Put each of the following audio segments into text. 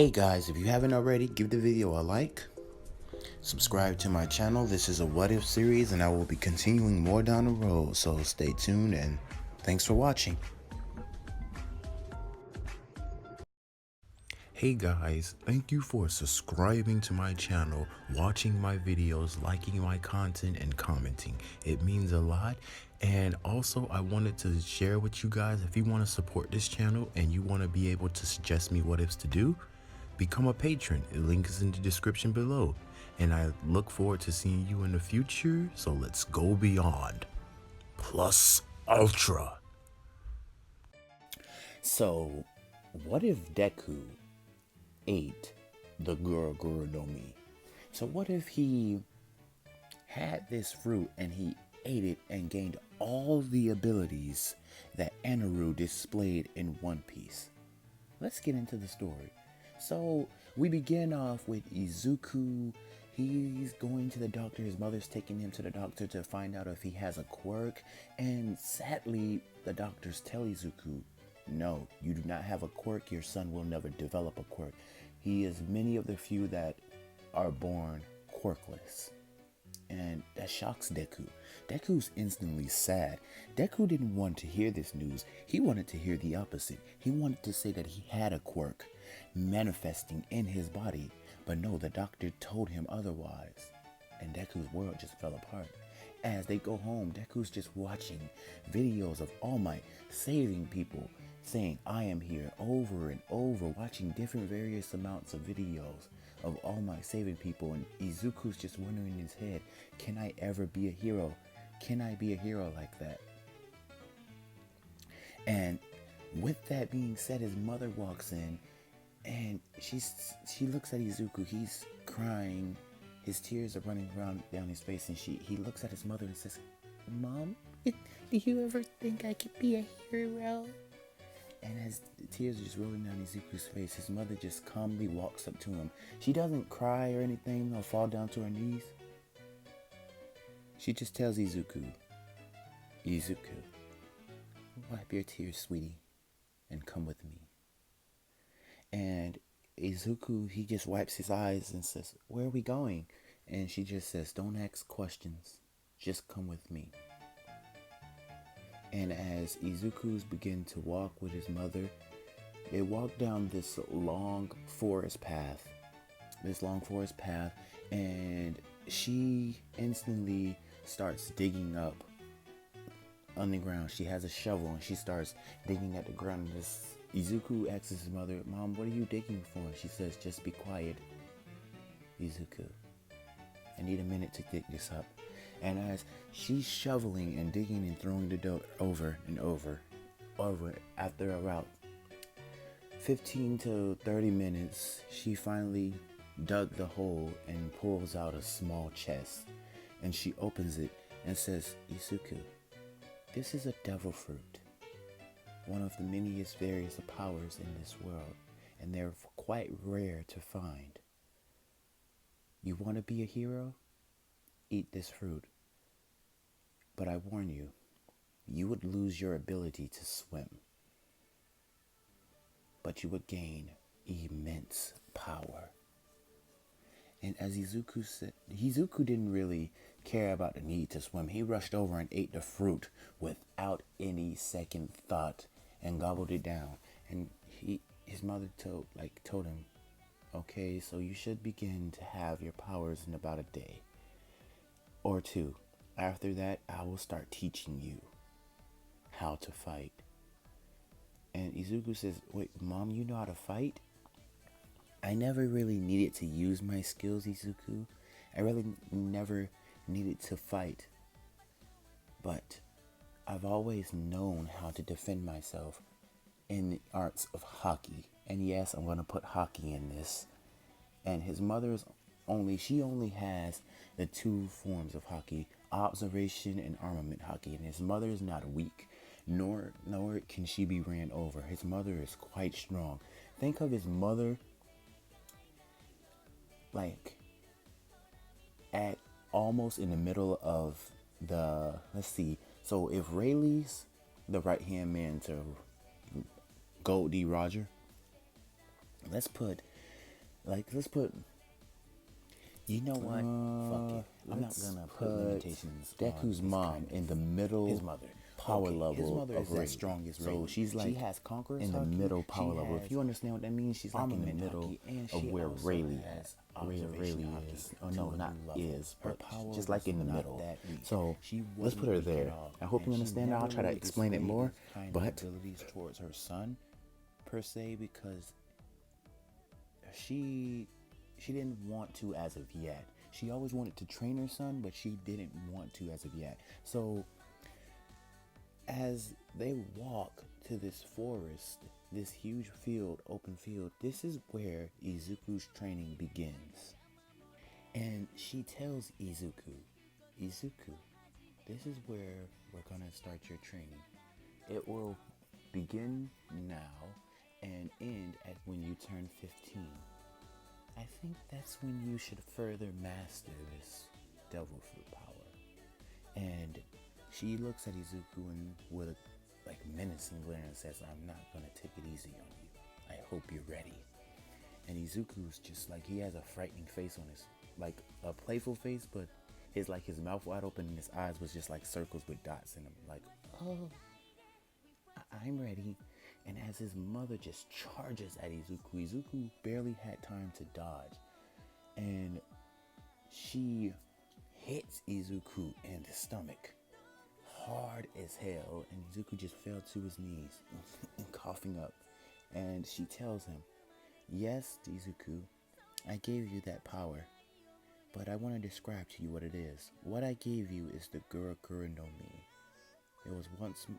Hey guys, if you haven't already, give the video a like, subscribe to my channel. This is a what if series and I will be continuing more down the road, so stay tuned and thanks for watching. Hey guys, thank you for subscribing to my channel, watching my videos, liking my content, and commenting. It means a lot. And also I wanted to share with you guys, if you want to support this channel and you want to be able to suggest me what ifs to do, become a patron. The link is in the description below. And I look forward to seeing you in the future, so let's go beyond. Plus Ultra. So, what if Deku ate the Goro Goro no Mi? So what if he had this fruit and he ate it and gained all the abilities that Anaru displayed in One Piece? Let's get into the story. So we begin off with Izuku. He's going to the doctor. His mother's taking him to the doctor to find out if he has a quirk. And sadly, the doctors tell Izuku, no, you do not have a quirk. Your son will never develop a quirk. He is many of the few that are born quirkless. And that shocks Deku. Deku's instantly sad. Deku didn't want to hear this news. He wanted to hear the opposite. He wanted to say that he had a quirk manifesting in his body. But no, the doctor told him otherwise. And Deku's world just fell apart. As they go home, Deku's just watching videos of All Might saving people, saying, I am here, over and over, watching different various amounts of videos of All Might saving people. And Izuku's just wondering in his head, can I ever be a hero? Can I be a hero like that? And with that being said, his mother walks in and she looks at Izuku. He's crying. His tears are running down his face, and he looks at his mother and says, Mom, do you ever think I could be a hero? And as the tears are just rolling down Izuku's face, his mother just calmly walks up to him. She doesn't cry or anything or fall down to her knees. She just tells Izuku, wipe your tears, sweetie, and come with me. And Izuku, he just wipes his eyes and says, where are we going? And she just says, don't ask questions, just come with me. And as Izuku's begin to walk with his mother, they walk down this long forest path, and she instantly starts digging up on the ground. She has a shovel and she starts digging at the ground. Izuku asks his mother, Mom, what are you digging for? She says, just be quiet, Izuku. I need a minute to dig this up. And as she's shoveling and digging and throwing the dirt over and over, after about 15 to 30 minutes, she finally dug the hole and pulls out a small chest. And she opens it and says, Izuku, this is a devil fruit, one of the manyest various powers in this world, and they're quite rare to find. You want to be a hero? Eat this fruit. But I warn you, you would lose your ability to swim, but you would gain immense power. And as Izuku said, Izuku didn't really care about the need to swim. He rushed over and ate the fruit without any second thought and gobbled it down. And his mother told him, okay, so you should begin to have your powers in about a day or two. After that, I will start teaching you how to fight. And Izuku says, wait, Mom, you know how to fight? I never really needed to use my skills, Izuku. I really never needed to fight. But I've always known how to defend myself in the arts of Haki. And yes, I'm going to put Haki in this. And his mother's she only has the two forms of Haki, observation and armament Haki. And his mother is not weak, nor can she be ran over. His mother is quite strong. Think of his mother like at almost in the middle of the, let's see, so if Rayleigh's the right hand man to Gold D. Roger, let's put Like, let's put. You know what? Fuck it. I'm not Let's gonna put put limitations on Deku's his mom kind of, in the middle his mother power Okay, level his mother of is as Rayleigh. strong as So Rayleigh. she's like she has conquerors in the Haki, middle power she level. has If you understand what that means, she's like in the armament middle Haki, and of she where also Rayleigh has where observation Rayleigh Haki is. Oh to no, a not new level. is, Her but power just like was in the not middle. that weak. So She let's put wasn't her weak at there. all, I hope you and she understand. I'll never try to really explain it displayed more, these kind of but abilities towards her son, per se, because she she didn't want to as of yet. She always wanted to train her son, but she didn't want to as of yet. So as they walk to this forest, this huge field, open field, this is where Izuku's training begins. And she tells Izuku, this is where we're gonna start your training. It will begin now and end at when you turn 15. I think that's when you should further master this devil fruit power. And she looks at Izuku and with a menacing glare and says, I'm not gonna take it easy on you. I hope you're ready. And Izuku's just like, he has a frightening face on his, like a playful face, but his mouth wide open and his eyes was just like circles with dots in them. Like, oh, I'm ready. And as his mother just charges at Izuku barely had time to dodge. And she hits Izuku in the stomach hard as hell, and Izuku just fell to his knees and coughing up. And she tells him, yes, Izuku, I gave you that power, but I want to describe to you what it is. What I gave you is the Goro Goro no Mi.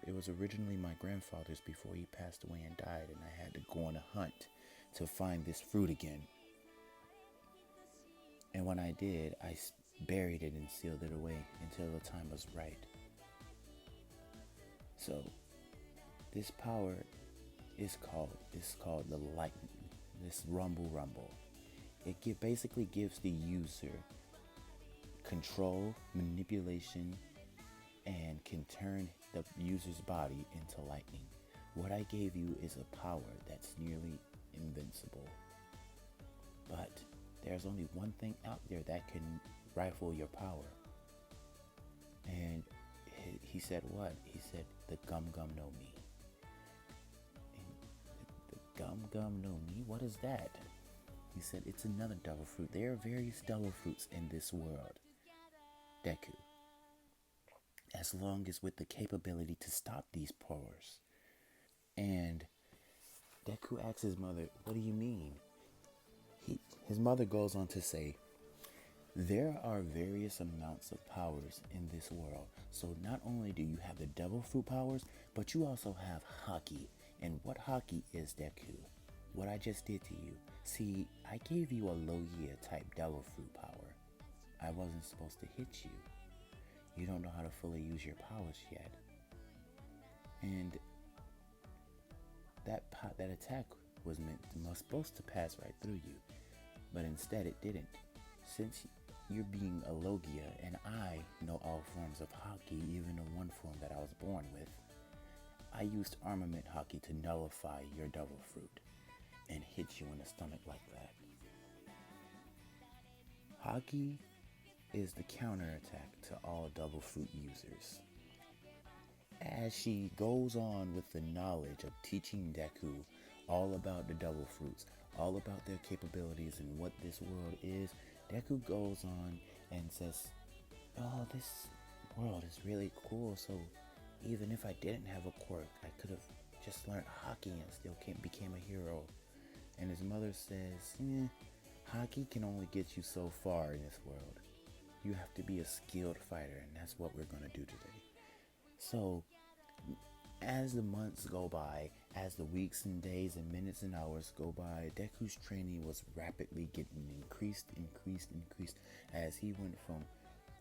It was originally my grandfather's before he passed away and died, and I had to go on a hunt to find this fruit again. And when I did, I buried it and sealed it away until the time was right. So, this power is called the lightning. This rumble. Basically gives the user control, manipulation, and can turn the user's body into lightning. What I gave you is a power that's nearly invincible. But there's only one thing out there that can rifle your power. And he said what? He said the Gum Gum no Mi. And the Gum Gum no Mi? What is that? He said it's another devil fruit. There are various devil fruits in this world, Deku, as long as with the capability to stop these powers. And Deku asks his mother, what do you mean? His mother goes on to say, there are various amounts of powers in this world. So not only do you have the devil fruit powers, but you also have Haki. And what Haki is, Deku? What I just did to you. See, I gave you a Logia type devil fruit power. I wasn't supposed to hit you. You don't know how to fully use your powers yet. And that attack was supposed to pass right through you, but instead it didn't. Since you're being a Logia and I know all forms of Haki, even the one form that I was born with, I used armament Haki to nullify your devil fruit and hit you in the stomach like that. Haki is the counterattack to all devil fruit users. As she goes on with the knowledge of teaching Deku all about the devil fruits, all about their capabilities and what this world is, Deku goes on and says, oh, this world is really cool, so even if I didn't have a quirk, I could have just learned Haki and still became a hero. And his mother says, Haki can only get you so far in this world. You have to be a skilled fighter, and that's what we're going to do today. So, as the months go by, as the weeks and days and minutes and hours go by, Deku's training was rapidly getting increased, as he went from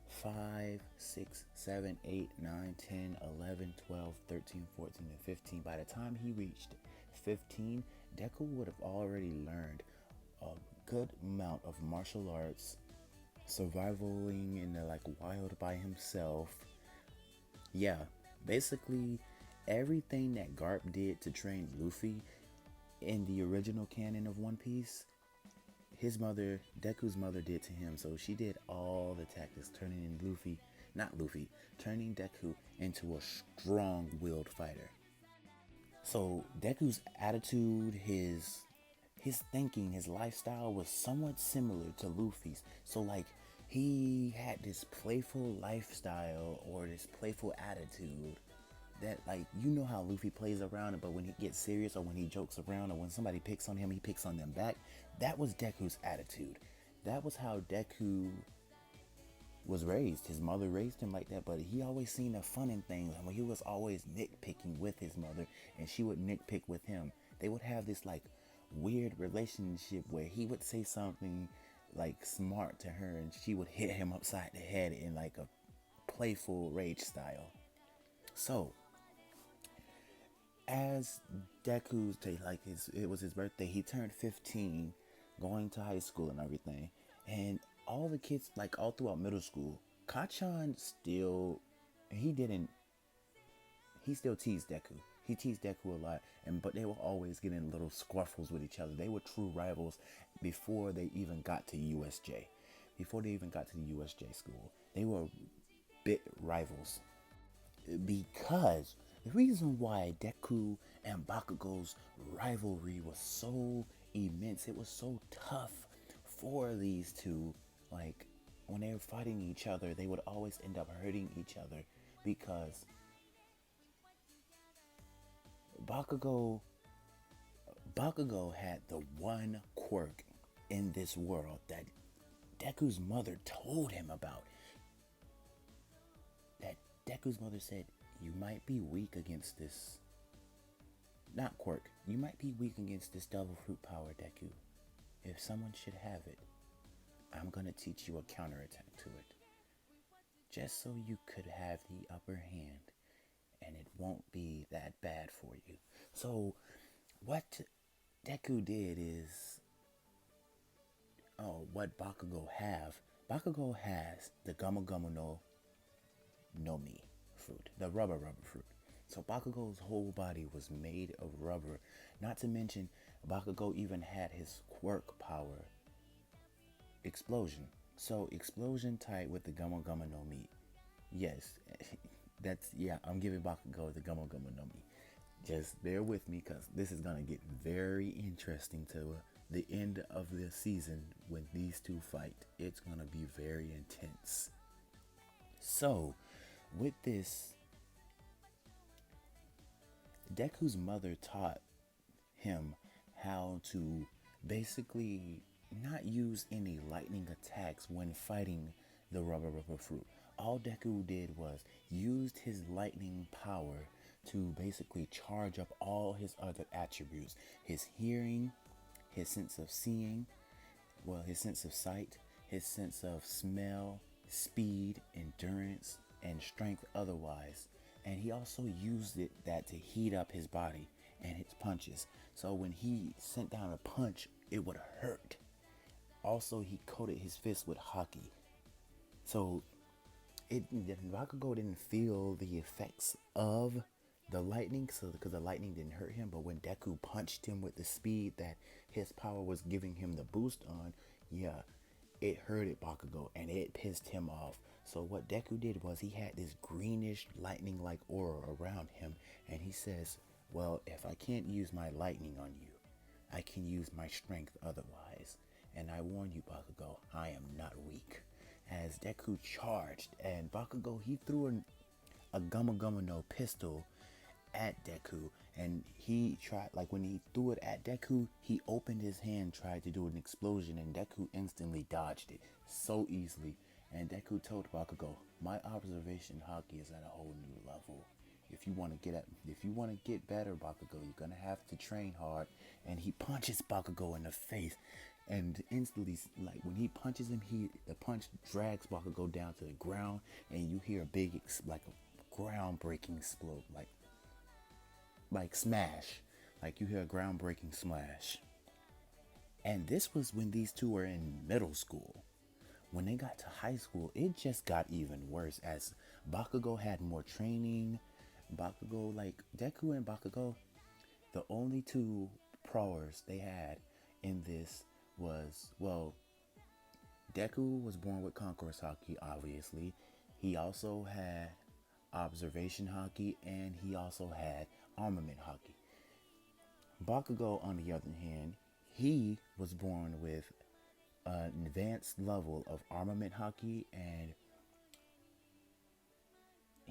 5, 6, 7, 8, 9, 10, 11, 12, 13, 14, and 15. By the time he reached 15, Deku would have already learned a good amount of martial arts, surviving in the wild by himself. Yeah, basically everything that Garp did to train Luffy in the original canon of One Piece, his mother, Deku's mother, did to him. So she did all the tactics, turning in Luffy, not Luffy, turning Deku into a strong-willed fighter. So Deku's attitude, his thinking, his lifestyle was somewhat similar to Luffy's. So like he had this playful lifestyle or this playful attitude that, like, you know how Luffy plays around, but when he gets serious or when he jokes around or when somebody picks on him, he picks on them back. That was Deku's attitude. That was how Deku was raised. His mother raised him like that, but he always seen the fun in things. I mean, he was always nitpicking with his mother, and she would nitpick with him. They would have this like weird relationship where he would say something like smart to her, and she would hit him upside the head in like a playful rage style. So, as Deku's day, like it was his birthday, he turned 15, going to high school and everything, and all the kids, like all throughout middle school, Kachan still, he didn't, he still teased Deku. He teased Deku a lot, and but they were always getting little squaffles with each other. They were true rivals before they even got to USJ. Before they even got to the USJ school, they were bit rivals. Because the reason why Deku and Bakugo's rivalry was so immense, it was so tough for these two. Like, when they were fighting each other, they would always end up hurting each other because Bakugo Bakugo had the one quirk in this world that Deku's mother told him about. That Deku's mother said, you might be weak against this. Not quirk. You might be weak against this devil fruit power, Deku. If someone should have it, I'm gonna teach you a counterattack to it. Just so you could have the upper hand and it won't be that bad for you. So what Deku did is, what Bakugo has the Gamo Gamo no Mi fruit, the rubber fruit. So Bakugo's whole body was made of rubber. Not to mention, Bakugo even had his quirk power, explosion. So explosion tied with the Gamo Gamo no Mi. Yes, I'm giving Bakugo the Gamo Gamo no Mi. Just bear with me because this is gonna get very interesting to the end of the season when these two fight. It's gonna be very intense. So, with this, Deku's mother taught him how to basically not use any lightning attacks when fighting the rubber fruit. All Deku did was used his lightning power to basically charge up all his other attributes. His hearing, his sense of seeing, his sense of sight, his sense of smell, speed, endurance, and strength otherwise. And he also used that to heat up his body and his punches. So when he sent down a punch, it would hurt. Also, he coated his fist with Haki. So Bakugo didn't feel the effects of the lightning, because the lightning didn't hurt him. But when Deku punched him with the speed that his power was giving him the boost on, yeah, it hurted Bakugo and it pissed him off. So what Deku did was he had this greenish lightning-like aura around him, and he says, well, if I can't use my lightning on you, I can use my strength otherwise. And I warn you, Bakugo, I am not weak. As Deku charged, and Bakugo, he threw a Gama Gama no pistol at Deku, and he tried, like when he threw it at Deku, he opened his hand, tried to do an explosion, and Deku instantly dodged it so easily. And Deku told Bakugo, my observation Haki is at a whole new level. If you want to get better, Bakugo, you're gonna have to train hard. And he punches Bakugo in the face, and instantly, like when he punches him, the punch drags Bakugo down to the ground, and you hear a big, like a groundbreaking explode, like smash, like you hear a groundbreaking smash. And this was when these two were in middle school. When they got to high school, it just got even worse as Bakugo had more training. Bakugo, like Deku and Bakugo, the only two powers they had in this was, well, Deku was born with Conqueror's Haki, obviously. He also had Observation Haki, and he also had Armament Haki. Bakugo, on the other hand, he was born with an advanced level of Armament Haki, and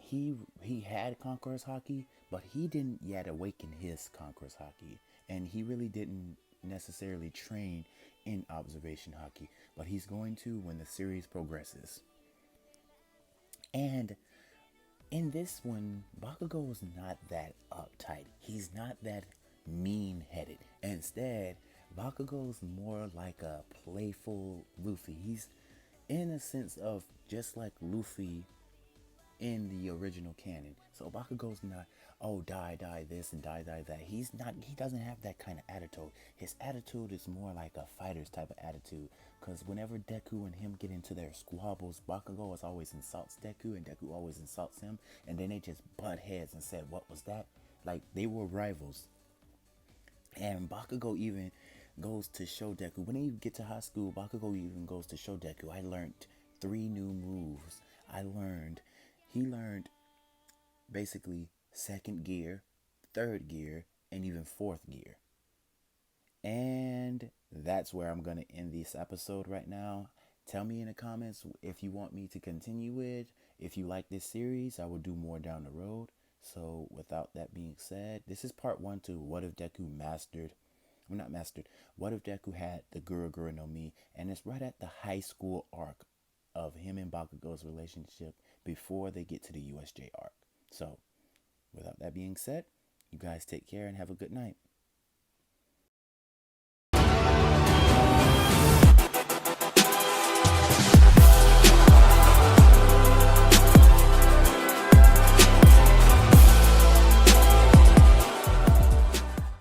he had Conqueror's Haki, but he didn't yet awaken his Conqueror's Haki, and he really didn't necessarily train in Observation Haki, but he's going to when the series progresses. And in this one, Bakugo is not that uptight. He's not that mean headed. Instead, Bakugo's more like a playful Luffy. He's in a sense of just like Luffy in the original canon. So Bakugo's not, oh, die this and die that. He's not, he doesn't have that kind of attitude. His attitude is more like a fighter's type of attitude. Because whenever Deku and him get into their squabbles, Bakugo always insults Deku and Deku always insults him. And then they just butt heads and said, what was that? Like they were rivals. And Bakugo even goes to show Deku. When they get to high school, Bakugo even goes to show Deku, I learned 3 new moves. He learned basically second gear, third gear, and even fourth gear. And that's where I'm going to end this episode right now. Tell me in the comments if you want me to continue it. If you like this series, I will do more down the road. So without that being said, this is part 1 to what if Deku mastered, well, not mastered, what if Deku had the Goro Goro no Mi, and it's right at the high school arc of him and Bakugo's relationship before they get to the USJ arc. So without that being said, you guys take care and have a good night.